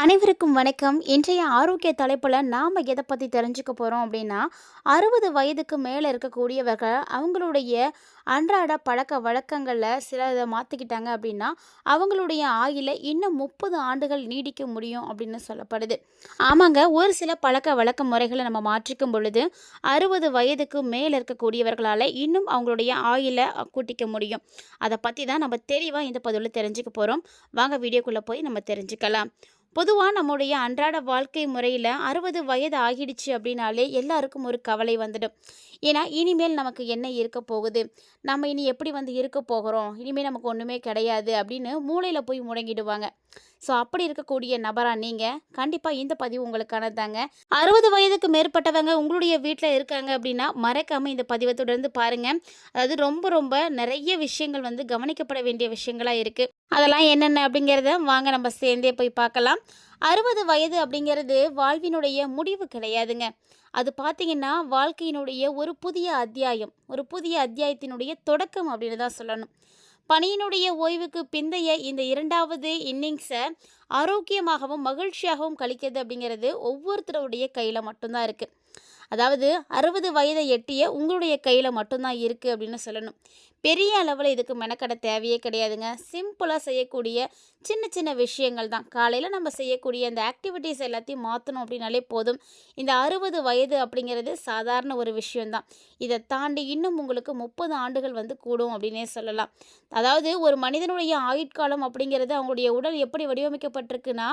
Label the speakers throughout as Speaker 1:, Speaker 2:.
Speaker 1: அனைவருக்கும் வணக்கம். இன்றைய ஆரோக்கிய தலைப்புல நாம எதை பத்தி தெரிஞ்சுக்க போறோம் அப்படின்னா, 60 வயதுக்கு மேல இருக்கக்கூடியவர்கள் அவங்களுடைய அன்றாட பழக்கவழக்கங்கள்ல சிலத மாத்திக்கிட்டாங்க அப்படின்னா, அவங்களுடைய ஆயுள இன்னும் 30 ஆண்டுகள் நீடிக்க முடியும் அப்படின்னு சொல்லப்படுது. ஆமாங்க, ஒரு சில பழக்கவழக்க முறைகள நம்ம மாற்றிக்கும் பொழுது, 60 வயதுக்கு மேல இருக்கக்கூடியவர்களால இன்னும் அவங்களுடைய ஆயுள கூட்டிக்க முடியும். அத பத்தி தான் நம்ம தெளிவா இந்த பதிவுல தெரிஞ்சுக்க போறோம். வாங்க வீடியோக்குள்ள போய் நம்ம தெரிஞ்சுக்கலாம். பொதுவா நம்முடைய அன்றாட வாழ்க்கை முறையில 60 வயது ஆகிடுச்சு அப்படின்னாலே எல்லாருக்கும் ஒரு கவலை வந்துடும். ஏன்னா, இனிமேல் நமக்கு என்ன இருக்க போகுது? நம்ம இனி எப்படி இருக்க போகிறோம்? இனிமேல் நமக்கு ஒண்ணுமே கிடையாது அப்படின்னு மூலையில போய் முடங்கிடுவாங்க. ஸோ அப்படி இருக்கக்கூடிய நபரா நீங்க, கண்டிப்பா இந்த பதிவு உங்களுக்கானது தாங்க. 60 வயதுக்கு மேற்பட்டவங்க உங்களுடைய வீட்ல இருக்காங்க அப்படின்னா, மறக்காம இந்த பதிவ தொடர்ந்து பாருங்க. அதாவது ரொம்ப ரொம்ப நிறைய விஷயங்கள் கவனிக்கப்பட வேண்டிய விஷயங்களா இருக்கு. அதெல்லாம் என்னென்ன அப்படிங்கிறத வாங்க நம்ம சேர்ந்தே போய் பார்க்கலாம். 60 வயது அப்படிங்கிறது வாழ்வினுடைய முடிவு கிடையாதுங்க. அது பார்த்தீங்கன்னா, வாழ்க்கையினுடைய ஒரு புதிய அத்தியாயம். ஒரு புதிய அத்தியாயத்தினுடைய தொடக்கம் அப்படின்னு தான் சொல்லணும். பணியினுடைய ஓய்வுக்கு பிந்தைய இந்த 2வது இன்னிங்ஸை ஆரோக்கியமாகவும் மகிழ்ச்சியாகவும் கழிக்கிறது அப்படிங்கிறது ஒவ்வொருத்தருடைய கையில் மட்டும்தான் இருக்குது. அதாவது 60 வயதை எட்டிய உங்களுடைய கையில் மட்டும்தான் இருக்குது அப்படின்னு சொல்லணும். பெரிய அளவில் இதுக்கு மெனக்கட தேவையே கிடையாதுங்க. சிம்பிளாக செய்யக்கூடிய சின்ன சின்ன விஷயங்கள் தான். காலையில் நம்ம செய்யக்கூடிய அந்த ஆக்டிவிட்டீஸ் எல்லாத்தையும் மாற்றணும் அப்படின்னாலே போதும். இந்த 60 வயது அப்படிங்கிறது சாதாரண ஒரு விஷயம்தான். இதை தாண்டி இன்னும் உங்களுக்கு 30 ஆண்டுகள் கூடும் அப்படின்னே சொல்லலாம். அதாவது ஒரு மனிதனுடைய ஆயுட்காலம் அப்படிங்கிறது அவங்களுடைய உடல் எப்படி வடிவமைக்கப்பட்டிருக்குன்னா,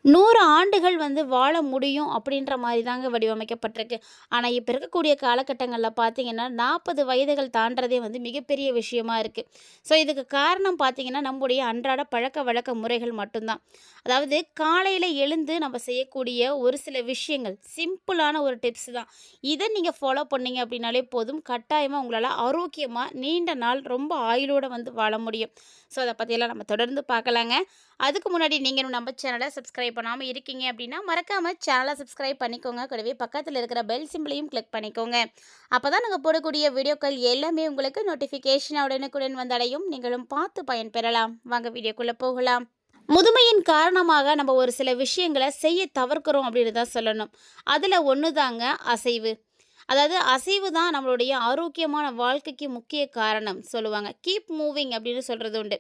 Speaker 1: 100 ஆண்டுகள் வாழ முடியும் அப்படின்ற மாதிரி தாங்க வடிவமைக்கப்பட்டிருக்கு. ஆனால் இப்போ இருக்கக்கூடிய காலகட்டங்களில் பார்த்தீங்கன்னா, 40 வயதுகள் தாண்டறதே மிகப்பெரிய விஷயமா இருக்குது. ஸோ இதுக்கு காரணம் பார்த்தீங்கன்னா, நம்முடைய அன்றாட பழக்கவழக்க முறைகள் மட்டும்தான். அதாவது காலையில் எழுந்து நம்ம செய்யக்கூடிய ஒரு சில விஷயங்கள், சிம்பிளான ஒரு டிப்ஸ் தான். இதை நீங்கள் ஃபாலோ பண்ணீங்க அப்படின்னாலே போதும், கட்டாயமாக உங்களால் ஆரோக்கியமாக நீண்ட நாள் ரொம்ப ஆயுளோடு வாழ முடியும். ஸோ அதை பற்றியெல்லாம் நம்ம தொடர்ந்து பார்க்கலாங்க. அதுக்கு முன்னாடி நீங்கள் நம்ம சேனலை சப்ஸ்கிரைப் பண்ணாமல் இருக்கீங்க அப்படின்னா, மறக்காமல் சேனலை சப்ஸ்கிரைப் பண்ணிக்கோங்க. கூடவே பக்கத்தில் இருக்கிற பெல் சிம்பிளையும் கிளிக் பண்ணிக்கோங்க. அப்போ தான் நாங்கள் போடக்கூடிய வீடியோக்கள் எல்லாமே உங்களுக்கு நோட்டிஃபிகேஷன் உடனுக்குடன் வந்தடையும். நீங்களும் பார்த்து பயன்பெறலாம். வாங்க வீடியோக்குள்ளே போகலாம். முதுமையின் காரணமாக நம்ம ஒரு சில விஷயங்களை செய்ய தவிர்க்கிறோம் அப்படின்னு தான் சொல்லணும். அதில் ஒன்று தாங்க அசைவு. அதாவது அசைவு தான் நம்மளுடைய ஆரோக்கியமான வாழ்க்கைக்கு முக்கிய காரணம் சொல்லுவாங்க. கீப் மூவிங் அப்படின்னு சொல்கிறது உண்டு.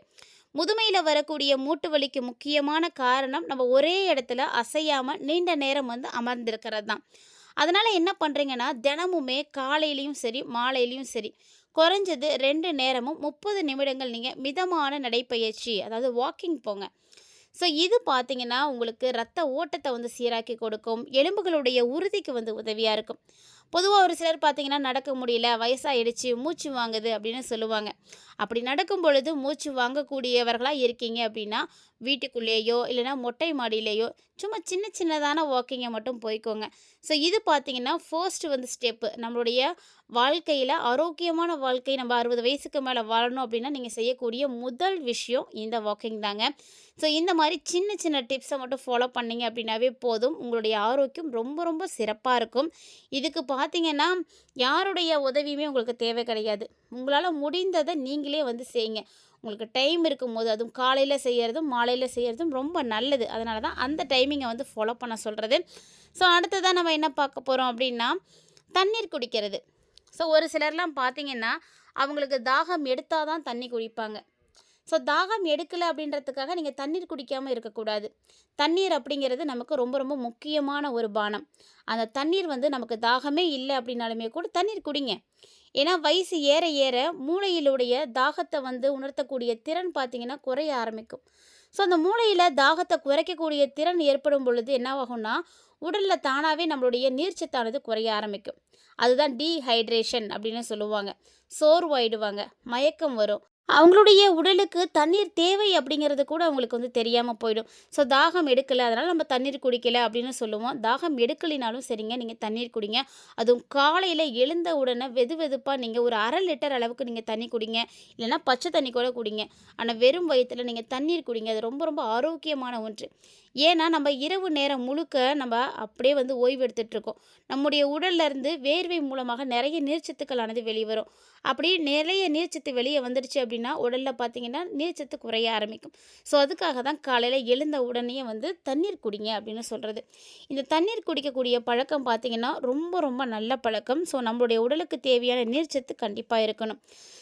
Speaker 1: முதுமையில் வரக்கூடிய மூட்டு வலிக்கு முக்கியமான காரணம் நம்ம ஒரே இடத்துல அசையாமல் நீண்ட நேரம் அமர்ந்திருக்கிறது தான். அதனால் என்ன பண்ணுறீங்கன்னா, தினமுமே காலையிலையும் சரி மாலையிலையும் சரி குறைஞ்சது 2 நேரமும் 30 நிமிடங்கள் நீங்கள் மிதமான நடைப்பயிற்சி, அதாவது வாக்கிங் போங்க. ஸோ இது பார்த்தீங்கன்னா, உங்களுக்கு ரத்த ஓட்டத்தை சீராக்கி கொடுக்கும். எலும்புகளுடைய உறுதிக்கு உதவியாக இருக்கும். பொதுவாக ஒரு சிலர் பார்த்தீங்கன்னா, நடக்க முடியல, வயசாகிடுச்சு, மூச்சு வாங்குது அப்படின்னு சொல்லுவாங்க. அப்படி நடக்கும் பொழுது மூச்சு வாங்கக்கூடியவர்களாக இருக்கீங்க அப்படின்னா, வீட்டுக்குள்ளேயோ இல்லைனா மொட்டை மாடியிலேயோ சும்மா சின்ன சின்னதான வாக்கிங்கை மட்டும் போய்க்கோங்க. ஸோ இது பார்த்தீங்கன்னா ஃபர்ஸ்ட் ஸ்டெப்பு. நம்மளுடைய வாழ்க்கையில் ஆரோக்கியமான வாழ்க்கை நம்ம 60 வயசுக்கு மேலே வாழணும் அப்படின்னா, நீங்கள் செய்யக்கூடிய முதல் விஷயம் இந்த வாக்கிங் தாங்க. ஸோ இந்த மாதிரி சின்ன சின்ன டிப்ஸை மட்டும் ஃபாலோ பண்ணிங்க அப்படின்னாவே போதும். உங்களுடைய ஆரோக்கியம் ரொம்ப ரொம்ப சிறப்பாக இருக்கும். இதுக்கு பார்த்தீங்கன்னா, யாருடைய உதவியுமே உங்களுக்கு தேவை கிடையாது. உங்களால் முடிந்ததை நீங்களே செய்யுங்க. உங்களுக்கு டைம் இருக்கும்போது, அதுவும் காலையில் செய்கிறதும் மாலையில் செய்கிறதும் ரொம்ப நல்லது. அதனால தான் அந்த டைமிங்கை ஃபாலோ பண்ண சொல்கிறது. ஸோ அடுத்ததான் நம்ம என்ன பார்க்க போகிறோம் அப்படின்னா, தண்ணீர் குடிக்கிறது. ஸோ ஒரு சிலர்லாம் பார்த்தீங்கன்னா, அவங்களுக்கு தாகம் எடுத்தால் தான் தண்ணி குடிப்பாங்க. ஸோ தாகம் எடுக்கலை அப்படின்றதுக்காக நீங்கள் தண்ணீர் குடிக்காமல் இருக்கக்கூடாது. தண்ணீர் அப்படிங்கிறது நமக்கு ரொம்ப ரொம்ப முக்கியமான ஒரு பானம். அந்த தண்ணீர் நமக்கு தாகமே இல்லை அப்படின்னாலுமே கூட தண்ணீர் குடிங்க. ஏன்னா வயசு ஏற ஏற மூளையிலுடைய தாகத்தை உணர்த்தக்கூடிய திறன் பார்த்திங்கன்னா குறைய ஆரம்பிக்கும். ஸோ அந்த மூளையில் தாகத்தை குறைக்கக்கூடிய திறன் ஏற்படும் பொழுது என்ன ஆகும்னா, உடலில் தானாகவே நம்மளுடைய நீர்ச்சத்தானது குறைய ஆரம்பிக்கும். அதுதான் டீஹைட்ரேஷன் அப்படின்னு சொல்லுவாங்க. சோர்வாயிடுவாங்க, மயக்கம் வரும். அவங்களுடைய உடலுக்கு தண்ணீர் தேவை அப்படிங்கிறது கூட அவங்களுக்கு தெரியாமல் போயிடும். ஸோ தாகம் எடுக்கலை, அதனால் நம்ம தண்ணீர் குடிக்கலை அப்படின்னு சொல்லுவோம். தாகம் எடுக்கலினாலும் சரிங்க, நீங்கள் தண்ணீர் குடிங்க. அதுவும் காலையில் எழுந்த உடனே வெது வெதுப்பாக நீங்கள் ஒரு 1/2 லிட்டர் அளவுக்கு நீங்கள் தண்ணி குடிங்க. இல்லைனா பச்சை தண்ணி கூட குடிங்க. ஆனால் வெறும் வயிற்றில் நீங்கள் தண்ணீர் குடிங்க. அது ரொம்ப ரொம்ப ஆரோக்கியமான ஒன்று. ஏன்னா, நம்ம இரவு நேரம் முழுக்க நம்ம அப்படியே வந்து ஓய்வு எடுத்துட்டுருக்கோம். நம்முடைய உடல்ல இருந்து வேர்வை மூலமாக நெறைய நீர்ச்சத்துக்களானது வெளிவரும். அப்படி நிறைய நீர்ச்சத்து வெளிய வந்துடுச்சு அப்படின்னா, உடல்ல பார்த்தீங்கன்னா, நீர்ச்சத்து குறைய ஆரம்பிக்கும். ஸோ, அதுக்காக தான் காலையில எழுந்த உடனேயே வந்து தண்ணீர் குடிங்க அப்படின்னு சொல்றது. இந்த தண்ணீர் குடிக்கக்கூடிய பழக்கம் பார்த்தீங்கன்னா, ரொம்ப ரொம்ப நல்ல பழக்கம். ஸோ, நம்மளுடைய உடலுக்கு தேவையான நீர்ச்சத்து கண்டிப்பா இருக்கணும்.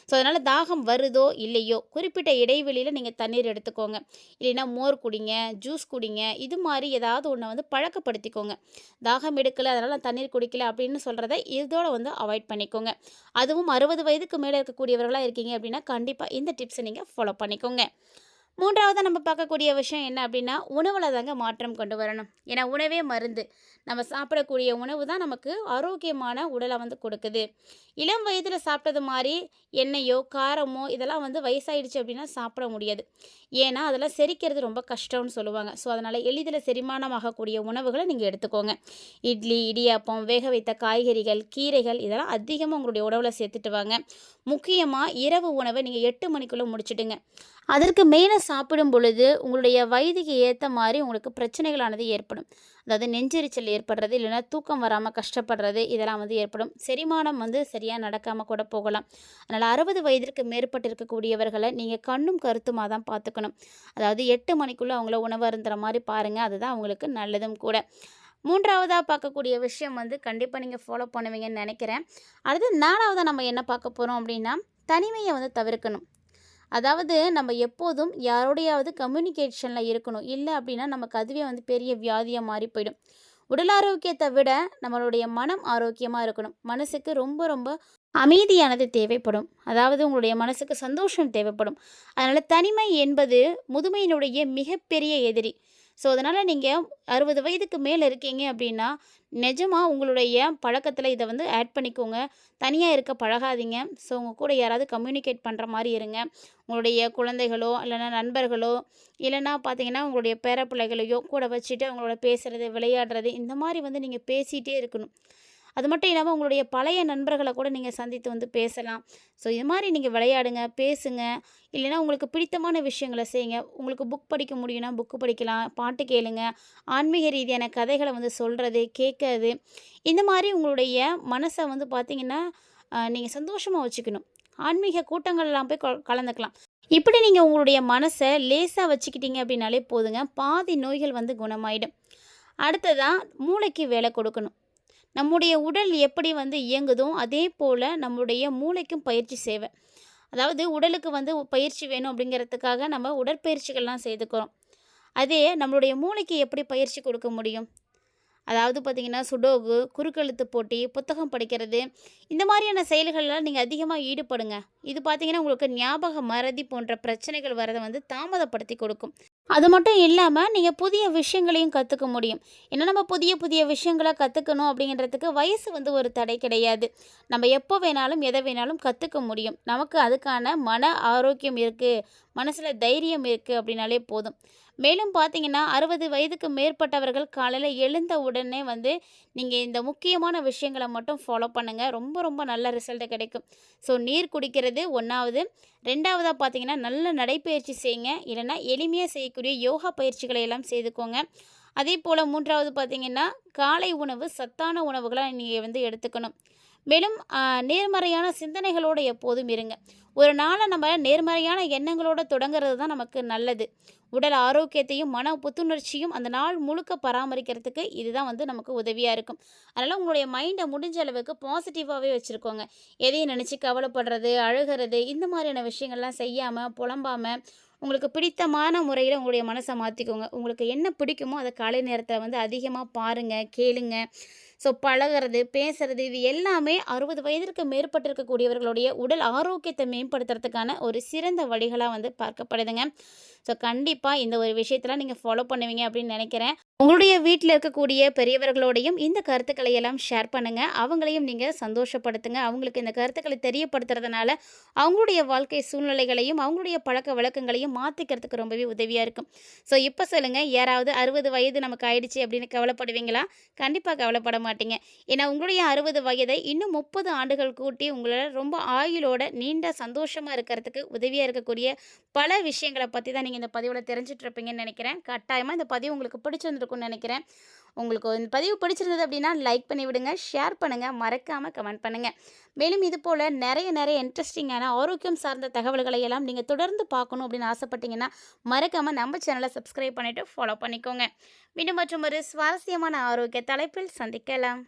Speaker 1: ஸோ, அதனால தாகம் வருதோ இல்லையோ, குறிப்பிட்ட இடைவெளியில நீங்க தண்ணீர் எடுத்துக்கோங்க. இல்லைன்னா மோர் குடிங்க, ஜூஸ் குடிங்க. இது மாரி ஏதாவது ஒண்ண வந்து பழக்கப்படுத்திக்கோங்க. தாகம் எடுக்கல, அதனால நான் தண்ணீர் குடிக்கல அப்படின்னு சொல்றத இதோட வந்து அவாய்ட் பண்ணிக்கோங்க. அதுவும் 60 வயதுக்கு மேல இருக்கக்கூடியவர்களா இருக்கீங்க அப்படின்னா, கண்டிப்பா இந்த டிப்ஸ நீங்க ஃபாலோ பண்ணிக்கோங்க. 3வதா நம்ம பார்க்கக்கூடிய விஷயம் என்ன அப்படின்னா, உணவுல தாங்க மாற்றம் கொண்டு வரணும். ஏன்னா உணவே மருந்து. நம்ம சாப்பிடக்கூடிய உணவு தான் நமக்கு ஆரோக்கியமான உடல வந்து கொடுக்குது. இளம் வயதில சாப்பிட்டது மாரி எண்ணெயோ, காரமோ இதெல்லாம் வந்து வயசாயிடுச்சு அப்படின்னா சாப்பிட முடியாது. ஏன்னா, அதெல்லாம் செரிக்கிறது ரொம்ப கஷ்டம்னு சொல்லுவாங்க. ஸோ, அதனால எளிதில செரிமானம் ஆகக்கூடிய உணவுகள நீங்க எடுத்துக்கோங்க. இட்லி, இடியாப்பம், வேக வைத்த காய்கறிகள், கீரைகள் இதெல்லாம் அதிகமா உங்களுடைய உணவுல சேர்த்துட்டு வாங்க. முக்கியமா இரவு உணவ நீங்க 8 மணிக்குள்ள முடிச்சுடுங்க. அதற்கு மேல சாப்பிடும் பொழுது, உங்களுடைய வயதுக்கு ஏத்த மாரி உங்களுக்கு பிரச்சனைகளானது ஏற்படும். அதாவது நெஞ்செரிச்சல் ஏற்படுறது, இல்லைன்னா தூக்கம் வராம கஷ்டப்படுறது, இதெல்லாம் வந்து ஏற்படும். செரிமானம் வந்து சரியா நடக்காம கூட போகலாம். அதனால 60 வயதிற்கு மேற்பட்டு இருக்கக்கூடியவர்கள நீங்க கண்ணும் கருத்துமா தான் பார்த்துக்கணும். அதாவது 8 மணிக்குள்ள அவங்கள உணவு அருந்துற மாரி பாருங்க. அதுதான் அவங்களுக்கு நல்லதும் கூட. 3வதா பார்க்கக்கூடிய விஷயம் வந்து கண்டிப்பா நீங்க ஃபாலோ பண்ணுவீங்கன்னு நெனைக்கிறேன். அடுத்து 4வதா நம்ம என்ன பார்க்க போறோம் அப்படின்னா, தனிமைய வந்து தவிர்க்கணும். அதாவது நம்ம எப்போதும் யாரோடையாவது கம்யூனிகேஷன்ல இருக்கணும். இல்ல அப்படின்னா நமக்கு அதுவே வந்து பெரிய வியாதியா மாறி போயிடும். உடல் ஆரோக்கியத்தை விட நம்மளுடைய மனம் ஆரோக்கியமா இருக்கணும். மனசுக்கு ரொம்ப ரொம்ப அமைதியானது தேவைப்படும். அதாவது உங்களுடைய மனசுக்கு சந்தோஷம் தேவைப்படும். அதனால தனிமை என்பது முதுமையினுடைய மிகப்பெரிய எதிரி. ஸோ அதனால நீங்க 60 வயதுக்கு மேல இருக்கீங்க அப்படின்னா, நிஜமா உங்களுடைய பழக்கத்துல இத வந்து ஆட் பண்ணிக்கோங்க. தனியா இருக்க பழகாதீங்க. ஸோ உங்க கூட யாராவது கம்யூனிகேட் பண்ற மாரி இருங்க. உங்களுடைய குழந்தைகளோ, இல்லன்னா நண்பர்களோ, இல்லன்னா பார்த்தீங்கன்னா, உங்களுடைய பேரப்பிள்ளைகளையோ கூட வச்சுட்டு அவங்களோட பேசுறது, விளையாடுறது இந்த மாரி வந்து நீங்க பேசிட்டே இருக்கணும். அது மட்டும் இல்லாம உங்களுடைய பழைய நண்பர்கள கூட நீங்க சந்தித்து வந்து பேசலாம். ஸோ இது மாரி நீங்க விளையாடுங்க, பேசுங்க. இல்லைன்னா உங்களுக்கு பிடித்தமான விஷயங்கள செய்யுங்க. உங்களுக்கு புக் படிக்க முடியும்னா புக் படிக்கலாம், பாட்டு கேளுங்க, ஆன்மீக ரீதியான கதைகள வந்து சொல்றது, கேட்கறது. இந்த மாரி உங்களுடைய மனச வந்து பார்த்தீங்கன்னா, நீங்க சந்தோஷமா வச்சுக்கணும். ஆன்மீக கூட்டங்கள்லாம் போய் கலந்துக்கலாம். இப்படி நீங்க உங்களுடைய மனச லேசா வச்சுக்கிட்டீங்க அப்படின்னாலே போதுங்க. பாதி நோய்கள் வந்து குணமாயிடும். அடுத்ததா மூளைக்கு வேலை கொடுக்கணும். நம்முடைய உடல் எப்படி வந்து இயங்குதோ அதே போல் நம்முடைய மூளைக்கும் பயிற்சி தேவை. அதாவது உடலுக்கு வந்து பயிற்சி வேணும் அப்படிங்கிறதுக்காக நம்ம உடற்பயிற்சிகள்லாம் செய்துக்கிறோம். அதே நம்மளுடைய மூளைக்கு எப்படி பயிற்சி கொடுக்க முடியும்? அதாவது பார்த்தீங்கன்னா, சுடோகு, குறுக்கெழுத்து போட்டி, புத்தகம் படிக்கிறது, இந்த மாதிரியான செயல்கள்லாம் நீங்க அதிகமா ஈடுபடுங்க. இது பார்த்தீங்கன்னா, உங்களுக்கு ஞாபக மறதி போன்ற பிரச்சனைகள் வரத வந்து தாமதப்படுத்தி கொடுக்கும். அது மட்டும் இல்லாம, நீங்க புதிய விஷயங்களையும் கத்துக்க முடியும். ஏன்னா, நம்ம புதிய புதிய விஷயங்கள கத்துக்கணும் அப்படிங்கிறதுக்கு வயசு வந்து ஒரு தடை கிடையாது. நம்ம எப்போ வேணாலும், எத வேணாலும் கத்துக்க முடியும். நமக்கு அதுக்கான மன ஆரோக்கியம் இருக்கு, மனசுல தைரியம் இருக்கு அப்படின்னாலே போதும். மேலும் பார்த்தீங்கன்னா, 60 வயதுக்கு மேற்பட்டவர்கள் காலையில எழுந்த உடனே வந்து, நீங்க இந்த முக்கியமான விஷயங்கள மட்டும் ஃபாலோ பண்ணுங்க. ரொம்ப ரொம்ப நல்ல ரிசல்ட் கிடைக்கும். ஸோ நீர் குடிக்கிறது 1வது. 2வதா பார்த்தீங்கன்னா, நல்ல நடைப்பயிற்சி செய்யுங்க. இல்லைன்னா எளிமையா செய்யக்கூடிய யோகா பயிற்சிகளை எல்லாம் செய்துக்கோங்க. அதேபோல 3வது பார்த்தீங்கன்னா, காலை உணவு சத்தான உணவுகளா நீங்க வந்து எடுத்துக்கணும். மேலும் நேர்மறையான சிந்தனைகளோடு எப்போதும் இருங்க. ஒரு நாளை நம்ம நேர்மறையான எண்ணங்களோட தொடங்குறது தான் நமக்கு நல்லது. உடல் ஆரோக்கியத்தையும் மன புத்துணர்ச்சியும் அந்த நாள் முழுக்க பராமரிக்கிறதுக்கு இதுதான் வந்து நமக்கு உதவியாக இருக்கும். அதனால் உங்களுடைய மைண்டை முடிஞ்ச அளவுக்கு பாசிட்டிவாகவே வச்சுருக்கோங்க. எதையும் நினச்சி கவலைப்படுறது, அழுகிறது இந்த மாதிரியான விஷயங்கள்லாம் செய்யாமல் புலம்பாமல் உங்களுக்கு பிடித்தமான முறையில் உங்களுடைய மனசை மாற்றிக்கோங்க. உங்களுக்கு என்ன பிடிக்குமோ அதை காலை நேரத்தில் வந்து அதிகமாக பாருங்கள், கேளுங்க. ஸோ பழகிறது, பேசுறது இது எல்லாமே 60 வயதிற்கு மேற்பட்டு இருக்கக்கூடியவர்களுடைய உடல் ஆரோக்கியத்தை மேம்படுத்துறதுக்கான ஒரு சிறந்த வழிகளாக வந்து பார்க்கப்படுதுங்க. ஸோ கண்டிப்பாக இந்த ஒரு விஷயத்தெல்லாம் நீங்கள் ஃபாலோ பண்ணுவீங்க அப்படின்னு நினைக்கிறேன். உங்களுடைய வீட்டில் இருக்கக்கூடிய பெரியவர்களோடையும் இந்த கருத்துக்களை எல்லாம் ஷேர் பண்ணுங்கள். அவங்களையும் நீங்கள் சந்தோஷப்படுத்துங்க. அவங்களுக்கு இந்த கருத்துக்களை தெரியப்படுத்துறதுனால அவங்களுடைய வாழ்க்கை சூழ்நிலைகளையும் அவங்களுடைய பழக்க வழக்கங்களையும் மாற்றிக்கிறதுக்கு ரொம்பவே உதவியாக இருக்கும். ஸோ இப்போ சொல்லுங்கள், யாராவது 60 வயது நமக்கு ஆயிடுச்சு அப்படின்னு கவலைப்படுவீங்களா? கண்டிப்பாக கவலைப்பட மாட்டீங்க. ஏன்னா உங்களுடைய 60 வயதை இன்னும் 30 ஆண்டுகள் கூட்டி உங்களால் ரொம்ப ஆயுளோட நீண்ட சந்தோஷமாக இருக்கிறதுக்கு உதவியாக இருக்கக்கூடிய பல விஷயங்கள பத்தி தான் நீங்க இந்த பதிவுல தெரிஞ்சுட்டு இருப்பீங்கன்னு நெனைக்கிறேன். கட்டாயமா இந்த பதிவு உங்களுக்கு பிடிச்சிருந்திருக்கும்னு நெனைக்கிறேன். உங்களுக்கு இந்த பதிவு பிடிச்சிருந்தது அப்படின்னா, லைக் பண்ணி விடுங்க, ஷேர் பண்ணுங்க, மறக்காம கமெண்ட் பண்ணுங்க. மேலும் இது போல நெறைய நெறைய இன்ட்ரெஸ்டிங்கான ஆரோக்கியம் சார்ந்த தகவல்களை எல்லாம் நீங்க தொடர்ந்து பார்க்கணும் அப்படின்னு ஆசைப்பட்டீங்கன்னா, மறக்காம நம்ம சேனல சப்ஸ்கிரைப் பண்ணிட்டு ஃபாலோ பண்ணிக்கோங்க. மீண்டும் மற்றும் ஒரு சுவாரஸ்யமான ஆரோக்கிய தலைப்பில் சந்திக்கலாம்.